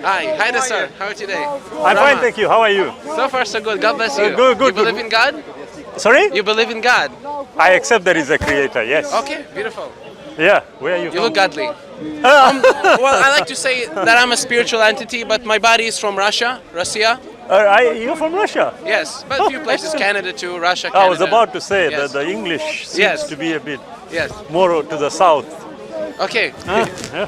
Hi, sir. How are you today? I'm fine, thank you. How are you? So far, so good. God bless you. Good. You believe in God? Sorry? You believe in God? I accept there is a creator, yes. Okay, beautiful. Yeah, where are you You from? look godly. Well, I like to say that I'm a spiritual entity, but my body is from Russia. You're from Russia? Yes, but a few places, Canada too, Russia, Canada. I was about to say Yes. that the English seems Yes. to be a bit Yes. more to the south. Okay. Yeah.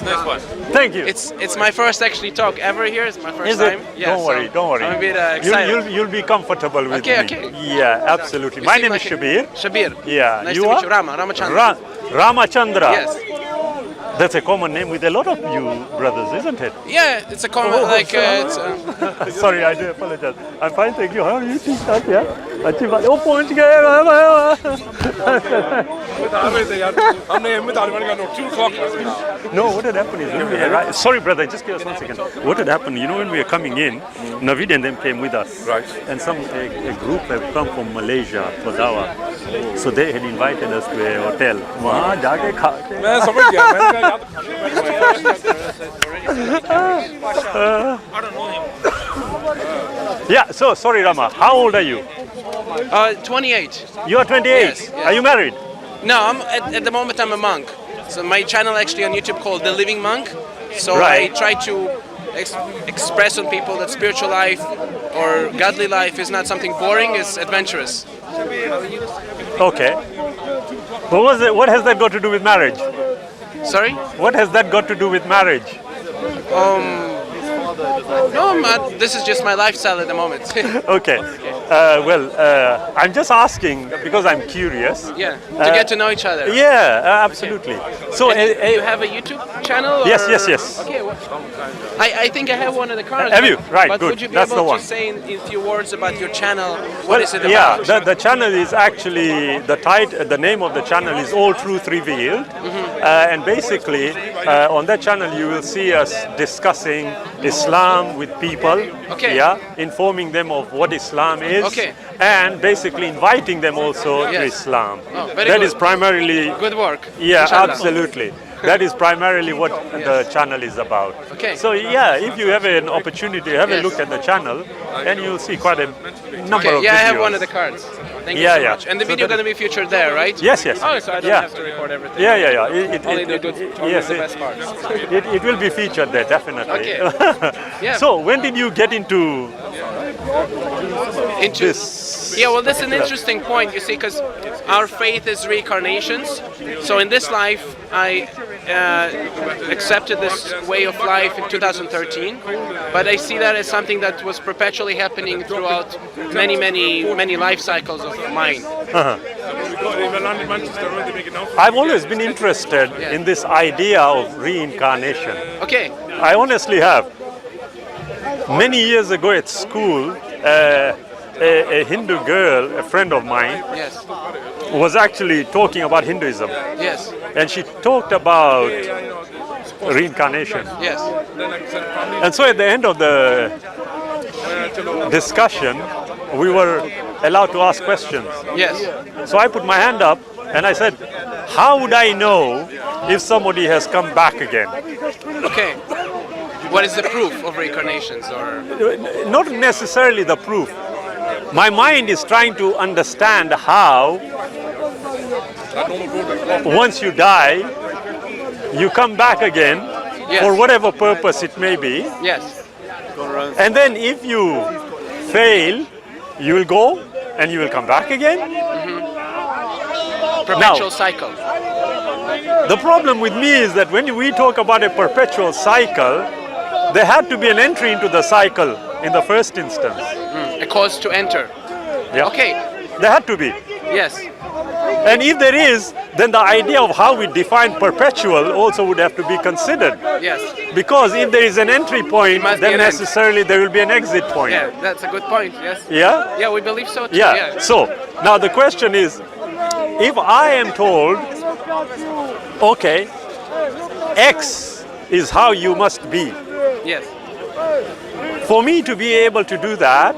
Next one. Thank you. It's my first actually talk ever here. It's my first Is it? time. Yeah, Don't worry, don't worry. I'm a bit excited. You'll be comfortable with me. Okay. Yeah, absolutely. My name is Shabiir. Shabiir. Yeah. Nice you to are? meet you. Ramachandra. Ramachandra. Yes. That's a common name with a lot of you brothers, isn't it? Yeah, it's a common Sorry, I do apologize. I'm fine, thank you. How are you? Yeah. Oh, पहुंच गए. No, what had happened is when we arrived. Sorry, brother, just give us 1 second. What had happened? You know, when we were coming in, Navid and them came with us. Right. And a group have come from Malaysia for Dawah. So they had invited us to a hotel. वहाँ जाके खा के. मैं समझ गया. मैंने कहा याद. I don't know him. Yeah. So sorry, Rama. How old are you? 28. You are 28. Yes. Are you married? No, at the moment I'm a monk. So my channel actually on YouTube called The Living Monk. So Right. I try to express on people that spiritual life or godly life is not something boring, it's adventurous. Okay. But what has that got to do with marriage? Sorry? What has that got to do with marriage? No, this is just my lifestyle at the moment. Okay. I'm just asking because I'm curious. Yeah, to get to know each other. Yeah, absolutely. So, You have a YouTube channel? Or? Yes. Okay, I think I have one of the cards. Have you? Right, but good. Would you be That's able the one. to say in few words about your channel? What is it about? Yeah, the channel is actually, the name of the channel is All Truth Revealed. And basically, on that channel you will see us discussing Islam with people. Okay. Yeah, informing them of what Islam is. Okay. And basically inviting them also to Yes. Islam. Oh, very That good. is primarily... Good work. Yeah, Inshallah. absolutely. That is primarily what the channel is about. Okay. So yeah, if you have an opportunity, have a Yes. look at the channel, and you'll see quite a number of Yeah, I videos. have one of the cards. Thank you Yeah, so yeah. much. And the So video that- going to be featured there, right? Yes. Oh, so I don't Yeah. have to record everything. Yeah. Only the good, only Yes, the best parts. it will be featured there, definitely. Okay. Yeah. So when did you get into Into this? Yeah, well, that's an interesting point, you see, because our faith is reincarnations. So in this life, I accepted this way of life in 2013, but I see that as something that was perpetually happening throughout many life cycles of mine. I've always been interested in this idea of reincarnation. Okay. I honestly have. Many years ago at school, a Hindu girl, a friend of mine, Yes. was actually talking about Hinduism. Yes. And she talked about reincarnation. Yes. And so at the end of the discussion, we were allowed to ask questions. Yes. So I put my hand up and I said, how would I know if somebody has come back again? Okay. What is the proof of reincarnations, or? Not necessarily the proof. My mind is trying to understand how, once you die, you come back again Yes. for whatever purpose it may be. Yes. And then if you fail, you will go and you will come back again. Perpetual cycle. The problem with me is that when we talk about a perpetual cycle, there had to be an entry into the cycle in the first instance. A cause to enter. Yeah. Okay. There had to be. Yes. And if there is, then the idea of how we define perpetual also would have to be considered. Yes. Because if there is an entry point, must be then an end. necessarily there will be an exit point. Yeah, that's a good point. Yes. Yeah? Yeah, we believe so too. Yeah. So now the question is, if I am told, okay, X is how you must be. Yes. For me to be able to do that,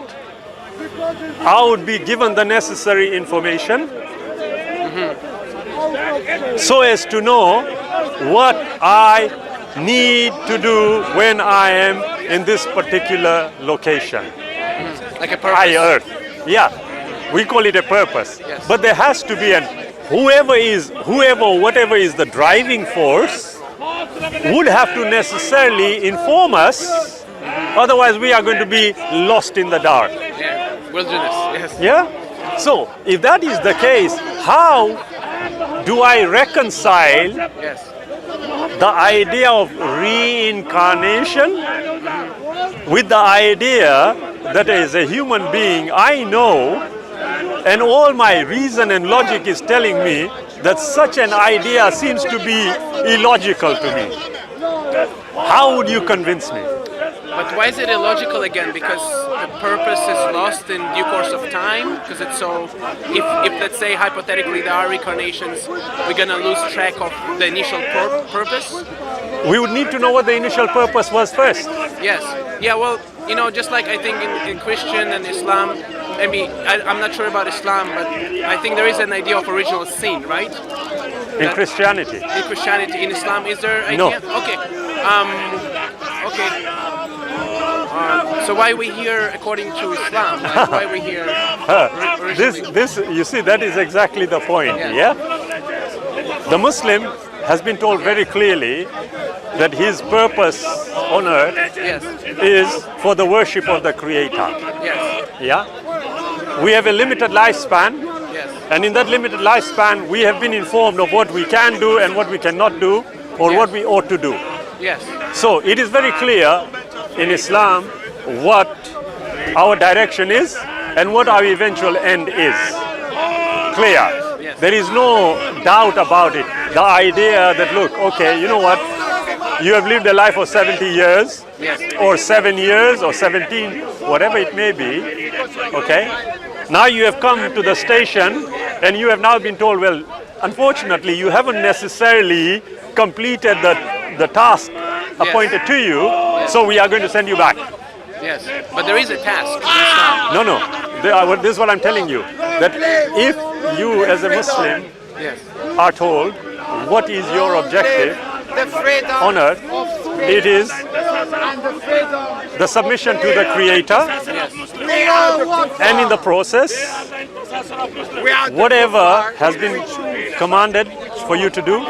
I would be given the necessary information so as to know what I need to do when I am in this particular location. Like a purpose. High earth. Yeah, we call it a purpose. Yes. But there has to be whatever is the driving force would have to necessarily inform us, otherwise we are going to be lost in the dark. Yeah, wilderness, yes. Yeah? So, if that is the case, how do I reconcile Yes. the idea of reincarnation with the idea that as a human being I know, and all my reason and logic is telling me that such an idea seems to be illogical to me? How would you convince me? But why is it illogical again? Because the purpose is lost in due course of time? Because it's so, if let's say hypothetically there are reincarnations, we're gonna lose track of the initial purpose? We would need to know what the initial purpose was first. Yes. Yeah, well, you know, just like I think in Christian and Islam, I mean, I'm not sure about Islam, but I think there is an idea of original sin, right? In Christianity. In Christianity, in Islam, is there an No. idea? Okay. Okay. So why are we here according to Islam? Like, why are we here originally? This, you see, that is exactly the point. Yeah. Yeah. The Muslim has been told very clearly that his purpose on earth Yes. is for the worship of the Creator. Yes. Yeah. We have a limited lifespan, Yes. and in that limited lifespan, we have been informed of what we can do and what we cannot do, or Yes. what we ought to do. Yes. So it is very clear in Islam what our direction is and what our eventual end is. Clear. Yes. There is no doubt about it. The idea that, look, okay, you know what? You have lived a life of 70 years, Yes. or 7 years, or 17, whatever it may be, okay? Now you have come to the station and you have now been told, well, unfortunately, you haven't necessarily completed the task appointed to you, so we are going to send you back. Yes. But there is a task in Islam. No. This is what I'm telling you. That if you as a Muslim Yes. are told what is your objective on earth, it is the submission to the Creator, and in the process, whatever has been commanded for you to do,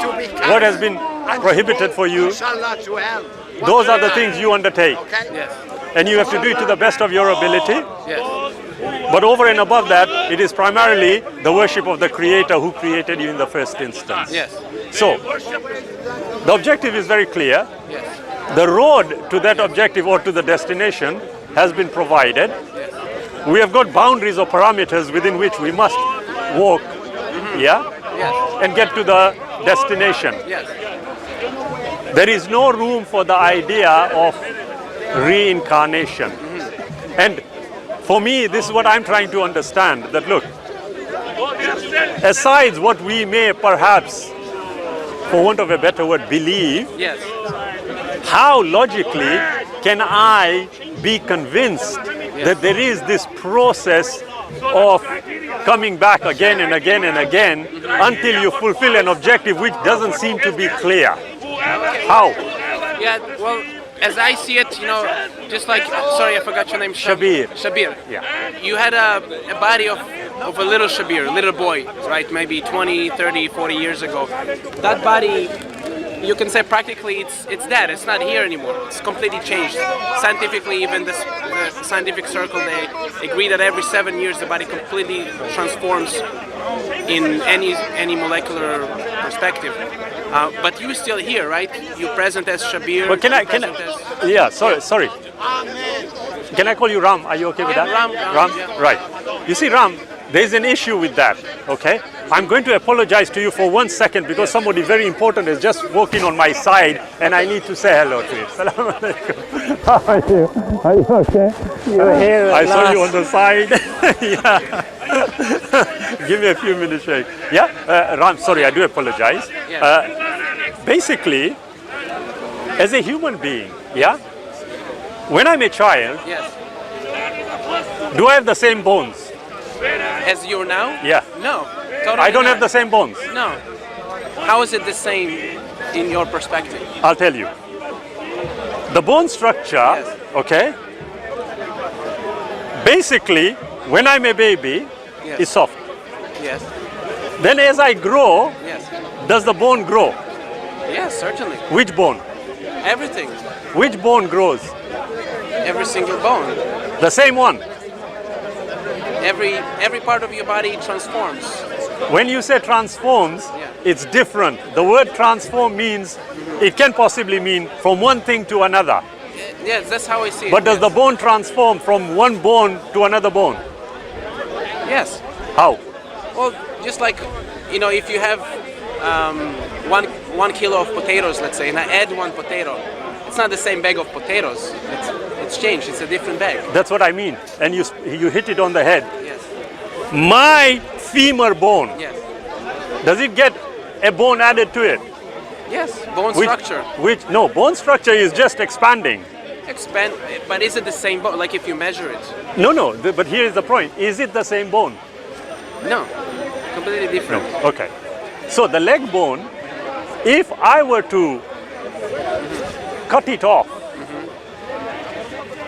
what has been prohibited for you, those are the things you undertake. Yes. And you have to do it to the best of your ability. Yes. But over and above that, it is primarily the worship of the Creator who created you in the first instance. Yes. So, the objective is very clear. Yes. The road to that objective or to the destination has been provided. We have got boundaries or parameters within which we must walk, yeah, Yes. and get to the destination. Yes. There is no room for the idea of reincarnation. And for me, this is what I'm trying to understand, that look, aside what we may perhaps, for want of a better word, believe, Yes. how logically can I be convinced that there is this process of coming back again and again and again until you fulfill an objective which doesn't seem to be clear? How? Yeah, well, as I see it, you know, just like, sorry, I forgot your name. Shabiir. Shabiir. Yeah. You had a body of a little Shabiir, a little boy, right? Maybe 20, 30, 40 years ago. That body, you can say practically it's dead. It's not here anymore. It's completely changed. Scientifically, even the scientific circle, they agree that every 7 years the body completely transforms in any molecular perspective. But you're still here, right? You're present as Shabiir. But yeah, sorry. Can I call you Ram? Are you okay with that? Ram, yeah. Right. You see, Ram, there's an issue with that, okay? I'm going to apologize to you for 1 second because somebody very important is just walking on my side and I need to say hello to you. Assalamu alaikum. How are you? Are you okay? You're here at I saw last. you on the side. Yeah. Give me a few minutes, Sheikh. Yeah, Ram, sorry, I do apologize. Basically, as a human being, yeah, when I'm a child, Yes. do I have the same bones? As you're now? Yeah. No. Totally I don't not. have the same bones. No. How is it the same in your perspective? I'll tell you. The bone structure, Yes. okay, basically, when I'm a baby, Yes. it's soft. Yes. Then as I grow, Yes. does the bone grow? Yes, certainly. Which bone? Everything. Which bone grows? Every single bone. The same one. Every part of your body transforms. When you say transforms, it's different. The word transform means, it can possibly mean from one thing to another. Yes, that's how I see it. But does yes. the bone transform from one bone to another bone? Yes. How? Well, just like, if you have 1 kilo of potatoes, let's say, and I add 1 potato, it's not the same bag of potatoes. It's changed. It's a different bag. That's what I mean. And you hit it on the head. Yes. My femur bone, Yes. does it get a bone added to it? Yes. Bone structure. No, bone structure is just expanding. Expand, but is it the same bone? Like if you measure it? No, but here is the point. Is it the same bone? No. Completely different. Okay. So the leg bone, if I were to cut it off,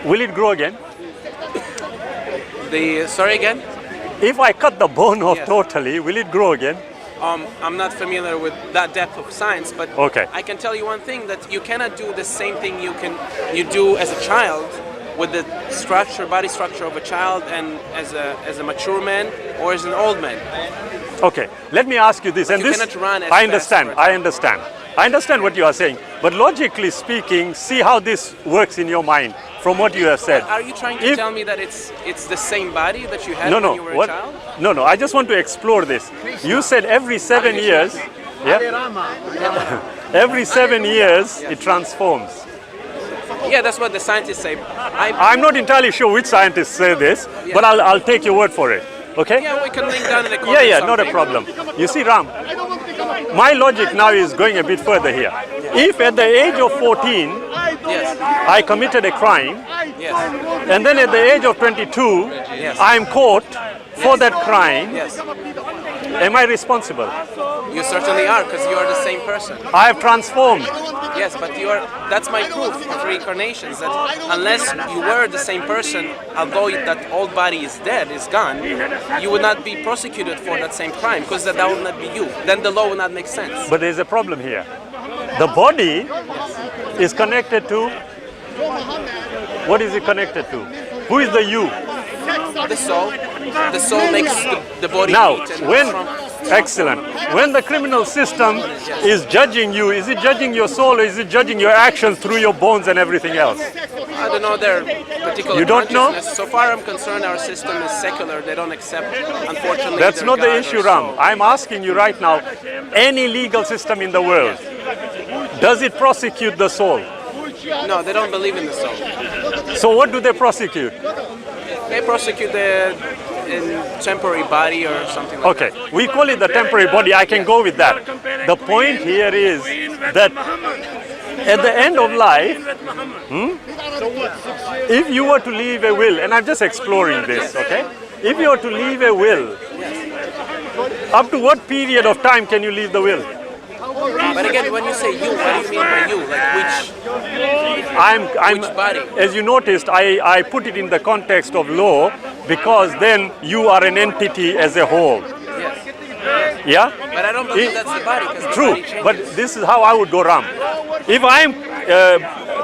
will it grow again? Sorry again? If I cut the bone off Yes. totally, will it grow again? I'm not familiar with that depth of science, but Okay. I can tell you one thing, that you cannot do the same thing you do as a child with the body structure of a child and as a mature man or as an old man. Okay, let me ask you this, and You this cannot run as I fast understand. for a I child. understand. I understand what you are saying, but logically speaking, see how this works in your mind from what you have said. Are you trying to If- tell me that it's the same body that you had No, when you were what? a child? No, I just want to explore this. You said every 7 years, yeah? Every 7 years it transforms. Yeah, that's what the scientists say. I'm not entirely sure which scientists say this, but I'll take your word for it. Okay? Yeah, we can link down in the comments. Yeah, not a something. problem. You see, Ram, my logic now is going a bit further here. If at the age of 14, Yes. I committed a crime, Yes. and then at the age of 22, Yes. I'm caught for that crime, Yes. am I responsible? You certainly are, because you are the same person. I have transformed. Yes, but that's my proof of reincarnations, that unless you were the same person, although that old body is dead, is gone, you would not be prosecuted for that same crime, because that would not be you. Then the law would not make sense. But there's a problem here. The body is connected to, what is it connected to? Who is the you? The soul makes the body Now, beat. excellent. When the criminal system is judging you, is it judging your soul or is it judging your actions through your bones and everything else? I don't know their particular You don't know? consciousness. So far I'm concerned, our system is secular. They don't accept, unfortunately. That's their not the God or issue, soul. Ram. I'm asking you right now, any legal system in the world, does it prosecute the soul? No, they don't believe in the soul. So what do they prosecute? They prosecute the temporary body or something like Okay, we call it the temporary body. I can go with that. The point here is that at the end of life, if you were to leave a will, and I'm just exploring this, okay? If you were to leave a will, up to what period of time can you leave the will? that. But again, when you say you, what do you mean by you? Like which body? As you noticed, I put it in the context of law because then you are an entity as a whole. Yes. Yeah? But I don't believe that's the body, because the True, body changes. but this is how I would go, Ram. If I'm,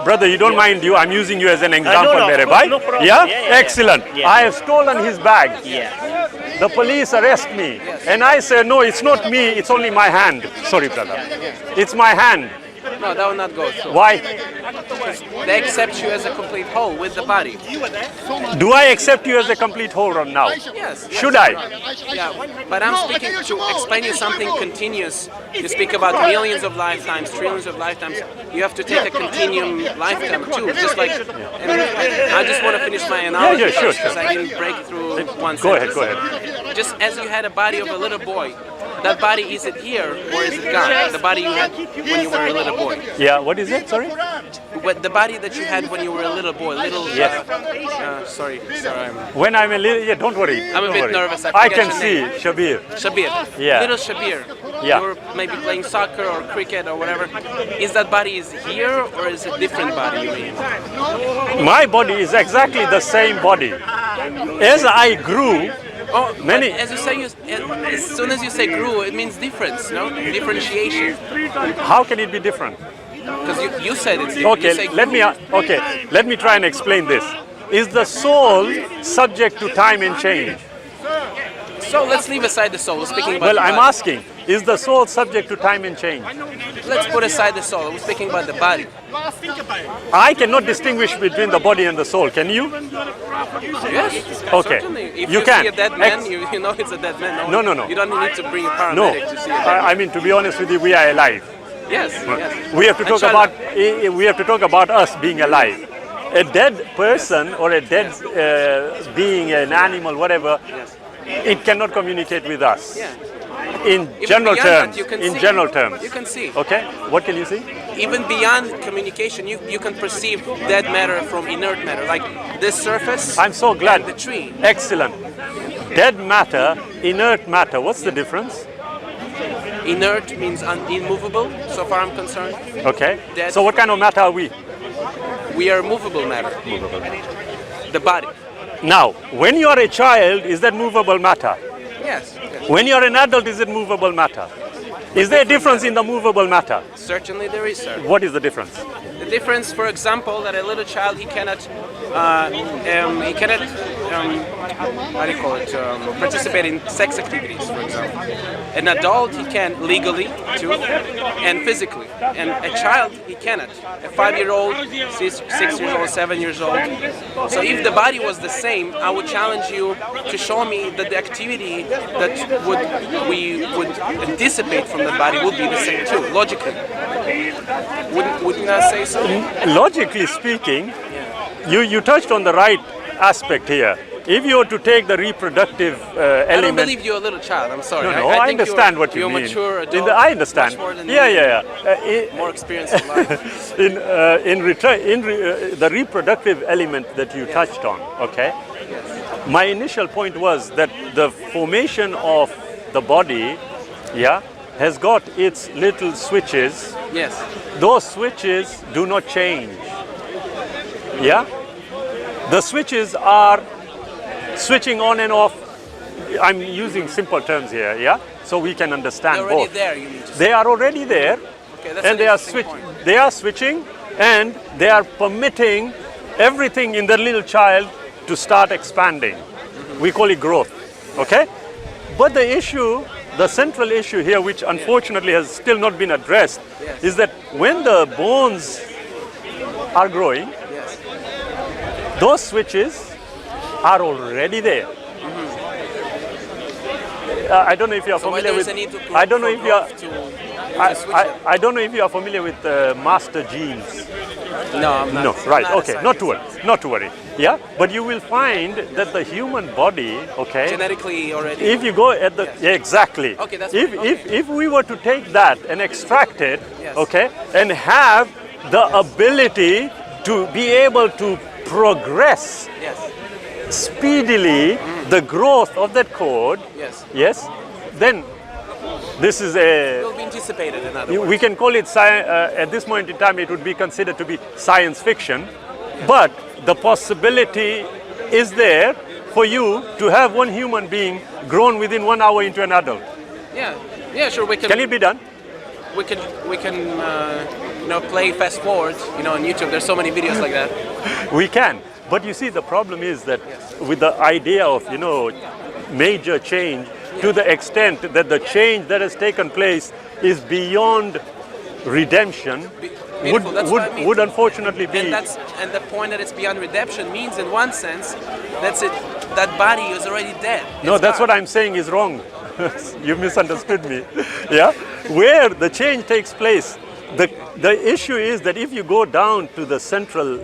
brother, you don't mind you, I'm using you as an example, no, mere of course, bhai? no problem. Yeah? Yeah. Excellent. Yeah. I have stolen his bag. Yeah. The police arrest me. And I say, no, it's not me, it's only my hand. Sorry, brother. It's my hand. No, that will not go through. Why? They accept you as a complete whole with the body. Do I accept you as a complete whole right now? Yes. Should I? Yeah, but I'm speaking to explain you something continuous. You speak about millions of lifetimes, trillions of lifetimes. You have to take a continuum lifetime too. Just like, and I just want to finish my analogy Yeah, sure, because sure. I didn't break through one Go ahead, sentence. go ahead. Just as you had a body of a little boy, that body, is it here or is it gone? The body you had when you were a little boy. Yeah, what is it? Sorry? The body that you had when you were a little boy, Yes. sorry. When I'm a little, yeah, don't worry. I'm a don't bit worry. nervous, I I forget can your see, name. Shabiir. Shabiir. Yeah. Little Shabiir. Yeah. you're maybe playing soccer or cricket or whatever, is that body is here or is it a different body you mean? My body is exactly the same body. As I grew, Oh, many. as you say, as soon as you say grew, it means difference, no? Differentiation. How can it be different? Because you said it's different. You say Okay, let me try and explain this. Is the soul subject to time and change? So let's leave aside the soul. We're speaking about Well, the I'm body. asking, is the soul subject to time and change? Let's put aside the soul. We're speaking about the body. I cannot distinguish between the body and the soul. Can you? Yes. Okay. Certainly. If You you can. see a dead man, you know it's a dead man. No. You don't need to bring a paramedic No. to see a dead man. I mean, to be honest with you, we are alive. Yes. Yes. We have to talk Inshallah. about us being alive. A dead person or a dead being, an animal, whatever, it cannot communicate with us. Yeah. In Even general beyond terms. that, you can In see. general terms. You can see. Okay. What can you see? Even beyond communication, you can perceive dead matter from inert matter, like this surface. I'm so glad. And the tree. Excellent. Dead matter, inert matter. What's the difference? Inert means immovable, so far I'm concerned. Okay. Dead. So what kind of matter are we? We are movable matter. The body. Now, when you are a child, is that movable matter? Yes. Yes. When you are an adult, is it movable matter? Is there a difference in the movable matter? Certainly there is, sir. What is the difference? The difference, for example, that a little child he cannot how do you call it, participate in sex activities, for example. An adult he can legally too, and physically. And a child he cannot. A 5-year-old, 6 years old, 7 years old. So if the body was the same, I would challenge you to show me that the activity that we would anticipate from the body would be the same too, logically. Wouldn't I say so? Logically speaking, you touched on the right aspect here. If you were to take the reproductive element... I don't believe you're a little child, I'm sorry. No, I think understand what you you're mean. Mature adult, I understand. much more than Yeah. more experience in life. The reproductive element that you touched on, okay? My initial point was that the formation of the body, has got its little switches. Yes. Those switches do not change. Yeah? The switches are switching on and off. I'm using simple terms here, so we can understand They're already both. there, you mean to say. They are already there, Okay, that's and an they are interesting point. They are switching, and they are permitting everything in the little child to start expanding. We call it growth. Okay, but the central issue here, which unfortunately has still not been addressed, is that when the bones are growing, those switches are already there. I don't know if you are familiar with. I don't know if you are. I don't know if you are familiar with master genes. No, I'm not. No, right? I'm not a Okay, not to scientist. worry. Not to worry. Yeah, but you will find that the human body, okay. Genetically already. If you go at the exactly. Okay, that's if fine. Okay. if we were to take that and extract it, Yes. okay, and have the ability to be able to progress Yes. speedily the growth of that code, Yes. then this is It will be anticipated, in other words. we can call it at this moment in time it would be considered to be science fiction, but the possibility is there for you to have one human being grown within 1 hour into an adult. Yeah, sure. We can. Can it be done? We can play fast forward. On YouTube, there's so many videos like that. We can, but you see the problem is that with the idea of major change, to the extent that the change that has taken place is beyond redemption, Beautiful, that's what I mean. would unfortunately be. And the point that it's beyond redemption means, in one sense, that's it. That body is already dead. No, that's what I'm saying is wrong. You misunderstood me. Yeah, where the change takes place, the issue is that if you go down to the central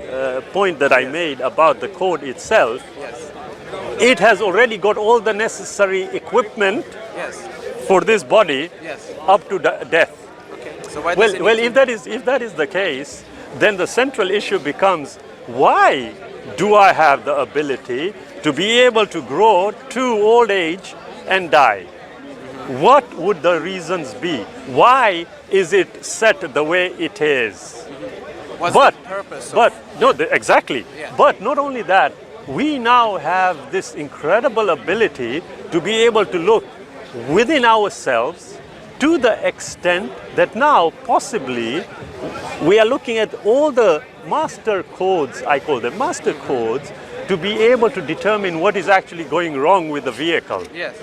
point that I made about the code itself, it has already got all the necessary equipment for this body up to death. Okay. So why does Well, if that is the case, then the central issue becomes, why do I have the ability to be able to grow to old age and die? what would the reasons be? Why is it set the way it is? What's But, the purpose? exactly. Yeah. But not only that, we now have this incredible ability to be able to look within ourselves to the extent that now possibly we are looking at all the master codes, I call them master codes, to be able to determine what is actually going wrong with the vehicle. Yes.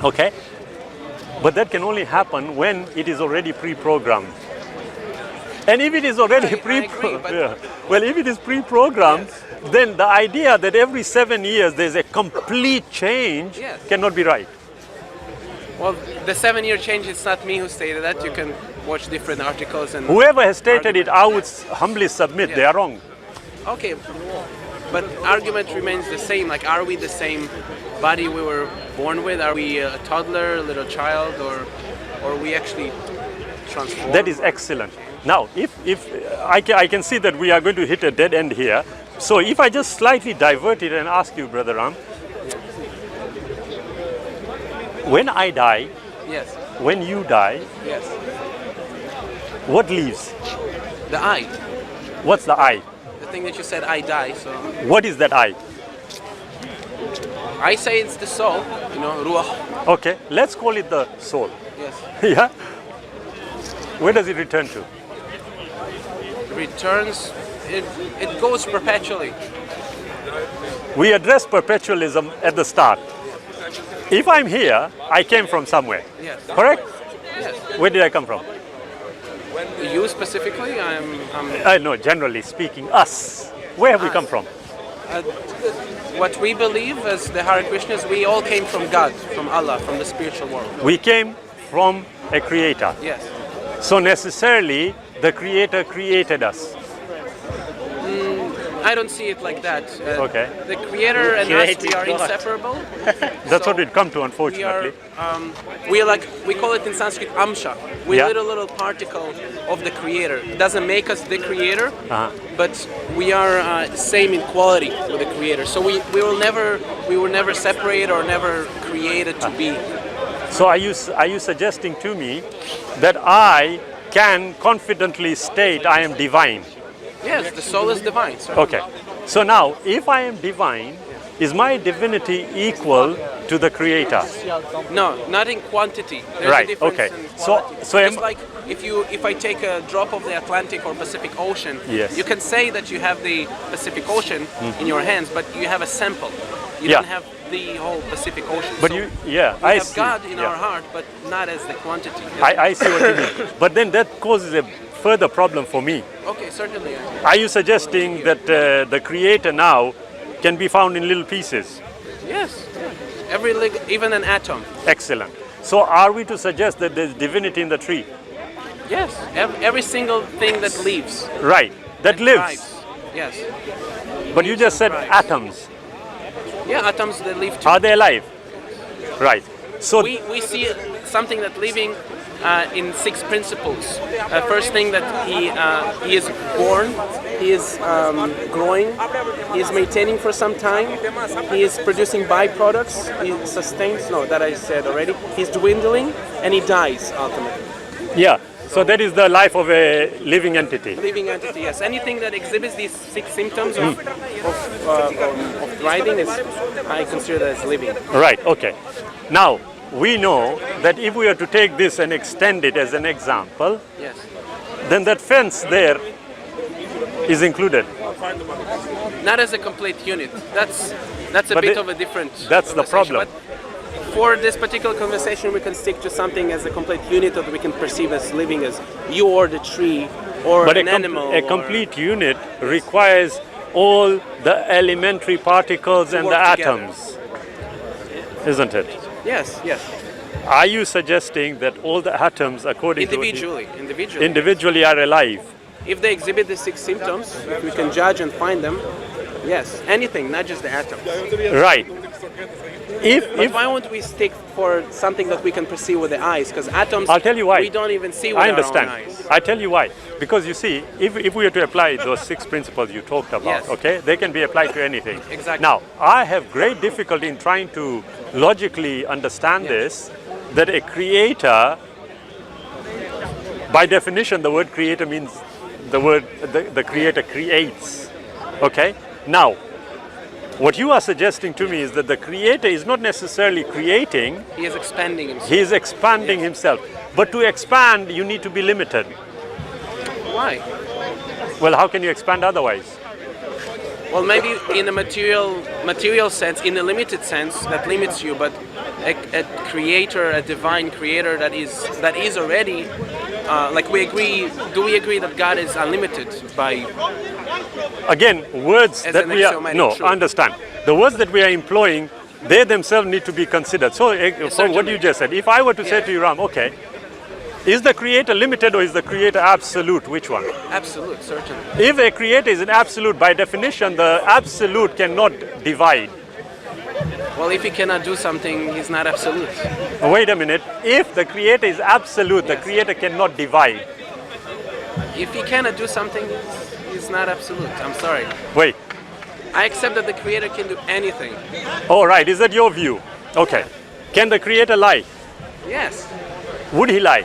Okay? But that can only happen when it is already pre-programmed. And if it is already I agree, but- well, if it is pre-programmed, then the idea that every 7 years there's a complete change Yes. cannot be right. Well, the 7-year change, it's not me who stated that. You can watch different articles and... Whoever has stated it, I would humbly submit Yeah. they are wrong. Okay, but argument remains the same. Like, are we the same body we were born with? Are we a toddler, a little child, or are we actually transformed? That is excellent. Now, if I can see that we are going to hit a dead end here, so if I just slightly divert it and ask you, Brother Ram, when I die, Yes, when you die, yes. what leaves? The I. What's the I? The thing that you said, I die, so... What is that I? I say it's the soul, you know, ruach. Okay, let's call it the soul. Yes. Yeah? Where does it return to? Returns, it goes perpetually. We addressed perpetualism at the start. If I'm here, I came from somewhere. Yes. Correct? Yes. Where did I come from? You specifically, No, generally speaking, us. Where have we come from? what we believe as the Hare Krishnas, we all came from God, from Allah, from the spiritual world. We came from a creator. Yes. So necessarily, the creator created us. I don't see it like that. Okay. The creator and us, we are inseparable. That's So what it come to, we are, unfortunately. we call it in Sanskrit amsha. We're Yeah. little particle of the creator. It doesn't make us the creator, Uh-huh. but we are same in quality with the creator. So we were never separated or never created to be. So are you suggesting to me that I can confidently state I am divine? Yes, the soul is divine. Sir. Okay. So now, if I am divine, is my divinity equal to the creator? No, not in quantity. There's Right, a difference okay. in So- quality. so It's am- like if I take a drop of the Atlantic or Pacific Ocean, Yes. you can say that you have the Pacific Ocean in your hands, but you have a sample. You Yeah. don't have the whole Pacific Ocean. But So we we have see. God in Yeah. our heart, but not as the quantity. I see what you mean. But then that causes a further problem for me. Okay, certainly. Are you suggesting that the creator now can be found in little pieces? Yes. Even an atom. Excellent. So are we to suggest that there's divinity in the tree? Yes. Every single thing that lives. Right. That and lives. thrives. Yes. But you just said thrives. atoms. Yeah, atoms that live too. Are they alive? Right. So We see something that living in 6 principles. First thing that he is born, he is growing, he is maintaining for some time, he is producing byproducts, he sustains, no, that I said already, he's dwindling, and he dies ultimately. yeah. So that is the life of a living entity. Living entity, yes. Anything that exhibits these 6 symptoms of thriving is, I consider that as living. Right. Okay. Now we know that if we are to take this and extend it as an example, Yes. then that fence there is included. Not as a complete unit. That's a But bit it- of a different that's the conversation. problem. But for this particular conversation, we can stick to something as a complete unit that we can perceive as living, as you or the tree or But an animal. a or- complete unit requires all the elementary particles and the work together. atoms, isn't it? Yes, yes. Are you suggesting that all the atoms, according Individually. to individually, are alive? If they exhibit the 6 symptoms, if we can judge and find them, yes. Anything, not just the atom. Right. But why won't we stick for something that we can perceive with the eyes? Because atoms, I'll tell you why. we don't even see with I our understand. own eyes. I tell you why. Because you see, if we were to apply those 6 principles you talked about, Yes. okay, they can be applied to anything. Exactly. Now, I have great difficulty in trying to logically understand Yes. this that a creator, by definition, the word creator means the creator creates. Okay? Now, what you are suggesting to me is that the creator is not necessarily creating. He is expanding himself. He is expanding himself. But to expand, you need to be limited. Why? Well, how can you expand otherwise? Well, maybe in a material sense, in a limited sense, that limits you. But a creator, a divine creator that is already, like we agree. Do we agree that God is unlimited by? Again, words As that an we are axiomatic truth. understand. The words that we are employing, they themselves need to be considered. So, for what you just said, if I were to say to you, Ram, okay, is the creator limited or is the creator absolute? Which one? Absolute, certainly. If a creator is an absolute, by definition, the absolute cannot divide. Well, if he cannot do something, he's not absolute. Wait a minute. If the creator is absolute, the Yes. creator cannot divide. If he cannot do something, he's not absolute. I'm sorry. Wait. I accept that the creator can do anything. All right. Is that your view? Okay. Can the creator lie? Yes, Would he lie?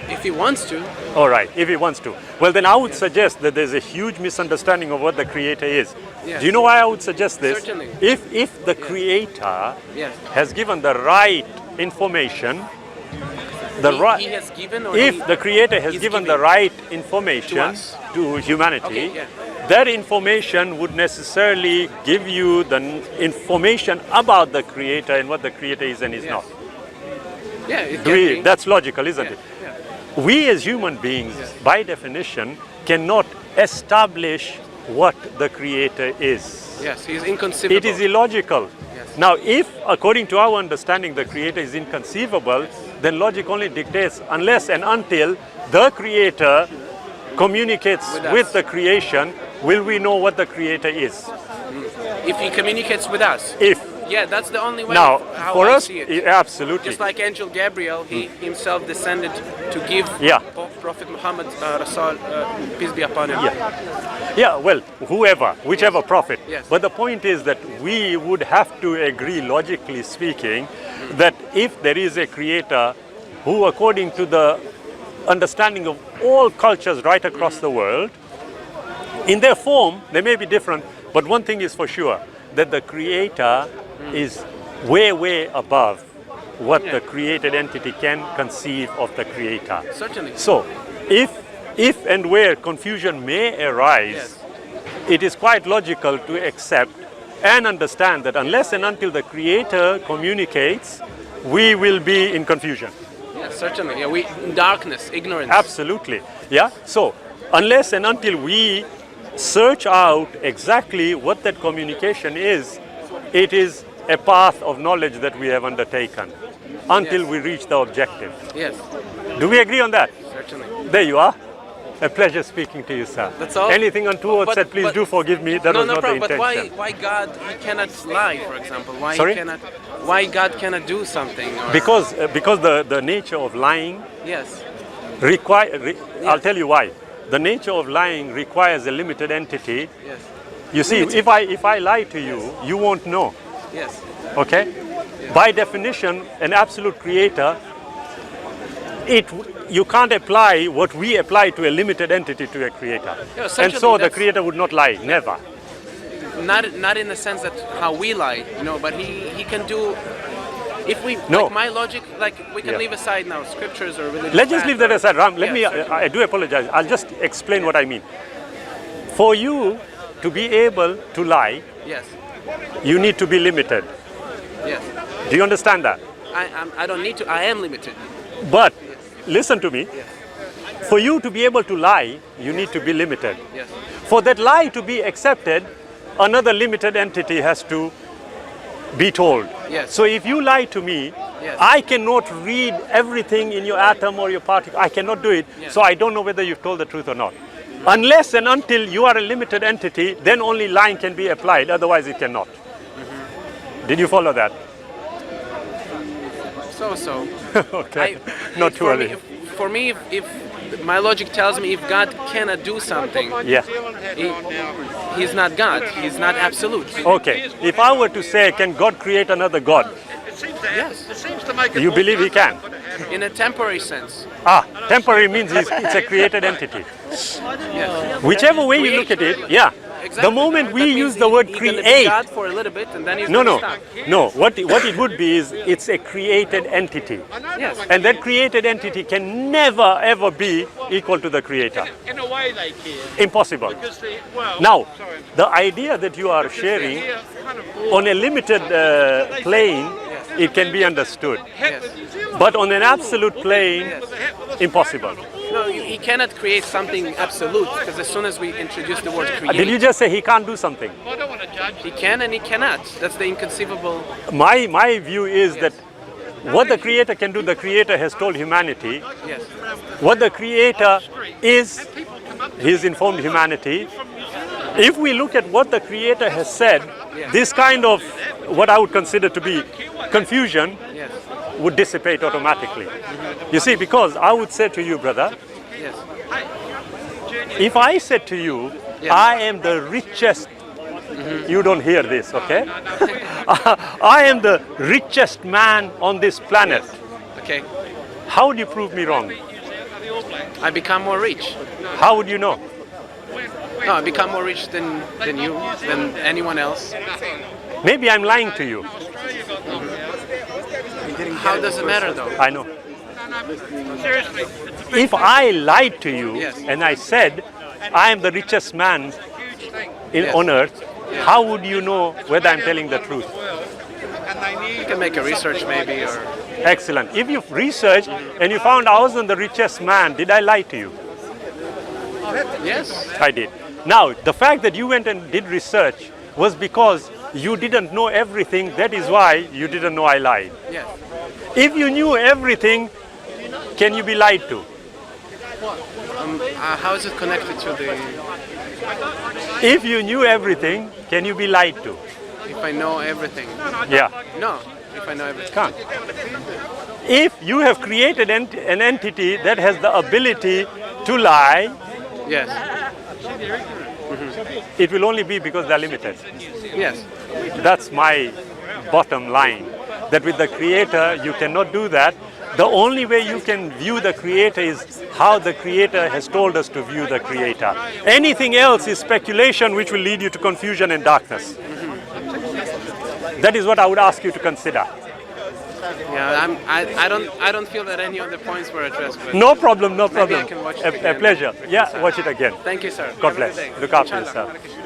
if he wants to. All right, if he wants to. Well, then I would suggest that there's a huge misunderstanding of what the creator is. Yes. Do you know why I would suggest this? Certainly. If the creator Yes. has given the right information, He has given, or if the creator has he's given giving the right information to us. to humanity, Okay, yeah. that information would necessarily give you the information about the creator and what the creator is and is Yes. not. Yeah, it can be. That's logical, isn't Yeah, it? yeah. We as human beings, by definition, cannot establish what the creator is. Yes, he's inconceivable. It is illogical. Yes. Now, if, according to our understanding, the creator is inconceivable, then logic only dictates unless and until the creator communicates With us. with the creation, will we know what the creator is. If he communicates with us. If. Yeah, that's the only way Now, of how for I us, see it. absolutely. Just like Angel Gabriel, he himself descended to give Yeah. Prophet Muhammad, Rasul, peace be upon him. Yeah, well, whichever prophet. Yes. But the point is that we would have to agree, logically speaking, that if there is a creator who, according to the understanding of all cultures right across the world, in their form, they may be different, but one thing is for sure, that the creator is way, way above what the created entity can conceive of the creator. Certainly. So, if and where confusion may arise, it is quite logical to accept and understand that unless and until the creator communicates, we will be in confusion. Yeah, certainly. Yeah, we darkness, ignorance. Absolutely. Yeah. So, unless and until we search out exactly what that communication is, it is a path of knowledge that we have undertaken until Yes. we reach the objective. Yes, Do we agree on that? certainly. There you are. A pleasure speaking to you, sir. That's all? Anything untoward But- said, please but- do forgive me. That No, was no not problem. the But intention. why God he cannot lie, for example? Why Sorry? he cannot? Why God cannot do something? Or, Because the nature of lying yes, I'll tell you why. The nature of lying requires a limited entity. yes, You see, Limited. if I lie to you, you won't know. yes, Okay? By definition, an absolute creator, you can't apply what we apply to a limited entity to a creator. Yeah, And essentially so the that's- creator would not lie, never. not in the sense that how we lie, but he can do. If we No. like my logic, like we can Yeah. leave aside now scriptures or religious. Let's just leave that aside. Ram, let Yeah, me, certainly. I do apologize. I'll just explain what I mean. For you to be able to lie, Yes, you need to be limited. yes. Do you understand that? I don't need to. I am limited. But listen to me. For you to be able to lie, you need to be limited. Yes, For that lie to be accepted, another limited entity has to be told. Yes. So if you lie to me, Yes. I cannot read everything in your atom or your particle. I cannot do it. Yes. So I don't know whether you've told the truth or not. Unless and until you are a limited entity, then only lying can be applied. Otherwise, it cannot. Did you follow that? so. Okay. Not too early. For me, if my logic tells me if God cannot do something, Yeah. he's not God. He's not absolute. Okay. If I were to say, can God create another God? Yes. You believe he can? In a temporary sense. Temporary means it's a created entity. Yes. Whichever way you look at it, yeah. Exactly. The moment we That means use the word he's gonna be create, God for a little bit, and then he's no. gonna stop. No, what it would be is it's a created entity. Yes. And that created entity can never ever be equal to the creator. In a way they can. Impossible. Now, the idea that you are sharing on a limited plane, it can be understood. Yes. But on an absolute plane, impossible. No, he cannot create something absolute, because as soon as we introduce the word create, Did you just say he can't do something? I don't want to judge. he can and he cannot. That's the inconceivable. My view is that what the creator can do, the creator has told humanity. Yes. What the creator is, he's informed humanity. If we look at what the creator has said, this kind of what I would consider to be confusion Yes. would dissipate automatically. You see, because I would say to you, brother, Yes. if I said to you, Yeah. I am the richest, you don't hear this, okay? I am the richest man on this planet. Okay. How would you prove me wrong? I become more rich. How would you know? No, I become more rich than you, than anyone else. Maybe I'm lying to you. How does it matter though? I know. Seriously. If I lied to you Yes. and I said, I am the richest man Yes. on earth, how would you know whether I'm telling the truth? You can make a research maybe, or Excellent. If you've researched and you found I wasn't the richest man, did I lie to you? yes. I did. Now, the fact that you went and did research was because you didn't know everything. That is why you didn't know I lied. Yes. If you knew everything, can you be lied to? How is it connected to the? If you knew everything, can you be lied to? If I know everything? Yeah, No. If I know everything. can't. If you have created an entity that has the ability to lie, Yes. it will only be because they're limited. Yes. That's my bottom line. That with the creator, you cannot do that. The only way you can view the creator is how the creator has told us to view the creator. Anything else is speculation which will lead you to confusion and darkness. That is what I would ask you to consider. Yeah. I don't feel that any of the points were addressed. But No problem, no maybe I problem. can watch it A again. pleasure. Yeah, watch it again. Thank you, sir. God Have a good bless. day. Look after Inshallah. yourself.